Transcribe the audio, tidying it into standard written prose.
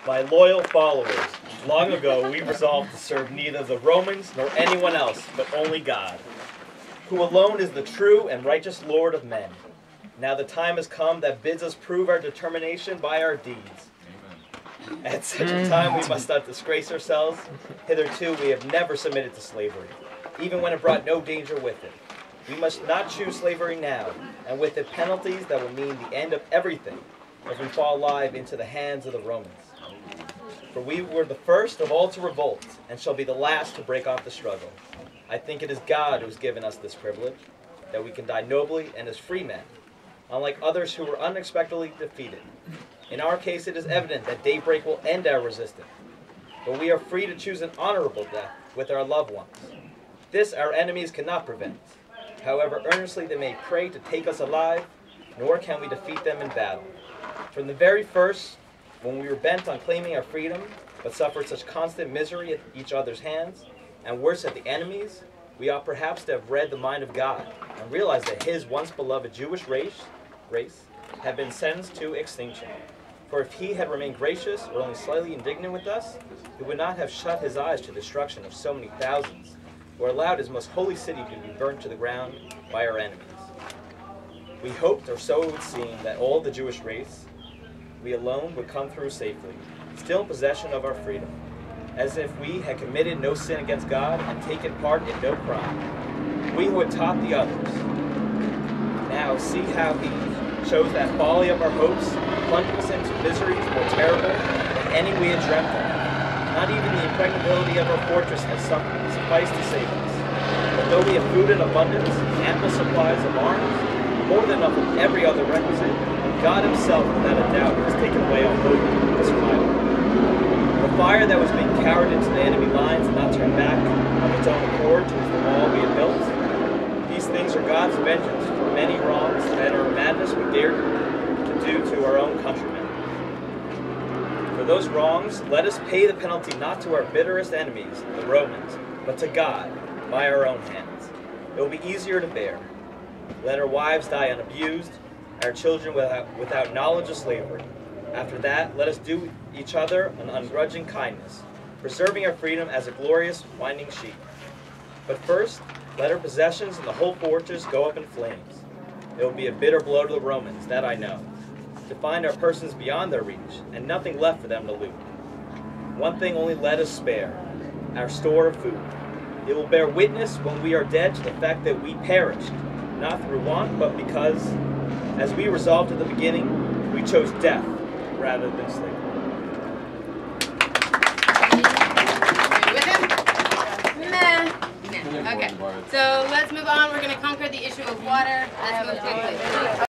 My loyal followers, long ago we resolved to serve neither the Romans nor anyone else, but only God, who alone is the true and righteous Lord of men. Now the time has come that bids us prove our determination by our deeds. At such a time we must not disgrace ourselves. Hitherto we have never submitted to slavery, even when it brought no danger with it. We must not choose slavery now, and with it penalties that will mean the end of everything if we fall alive into the hands of the Romans. For we were the first of all to revolt, and shall be the last to break off the struggle. I think it is God who has given us this privilege, that we can die nobly and as free men, unlike others who were unexpectedly defeated. In our case, it is evident that daybreak will end our resistance, but we are free to choose an honorable death with our loved ones. This our enemies cannot prevent. However earnestly they may pray to take us alive, nor can we defeat them in battle. From the very first, when we were bent on claiming our freedom, but suffered such constant misery at each other's hands, and worse at the enemies, we ought perhaps to have read the mind of God, and realized that his once beloved Jewish race had been sentenced to extinction. For if he had remained gracious or only slightly indignant with us, he would not have shut his eyes to the destruction of so many thousands, or allowed his most holy city to be burnt to the ground by our enemies. We hoped, or so it would seem, that all the Jewish race, we alone, would come through safely, still in possession of our freedom, as if we had committed no sin against God and taken part in no crime. We who had taught the others. Now see how he chose that folly of our hopes, plunging us into miseries more terrible than any we had dreamt of. Not even the impregnability of our fortress has sufficed to save us. But though we have food in abundance, ample supplies of arms, more than enough of every other requisite, God himself, without a doubt, has taken away our hope of survival. The fire that was being carried into the enemy lines did not turn back of its own accord towards the wall we had built. These things are God's vengeance for many wrongs that our madness we dared to do to our own countrymen. For those wrongs, let us pay the penalty not to our bitterest enemies, the Romans, but to God, by our own hands. It will be easier to bear. Let our wives die unabused, our children without knowledge of slavery. After that, let us do each other an ungrudging kindness, preserving our freedom as a glorious winding sheet. But first, let our possessions and the whole fortress go up in flames. It will be a bitter blow to the Romans, that I know, to find our persons beyond their reach, and nothing left for them to loot. One thing only let us spare, our store of food. It will bear witness when we are dead to the fact that we perished, not through want, but because, as we resolved at the beginning, we chose death rather than slavery. With him? Nah. Okay, so let's move on. We're going to conquer the issue of water. Let's move quickly.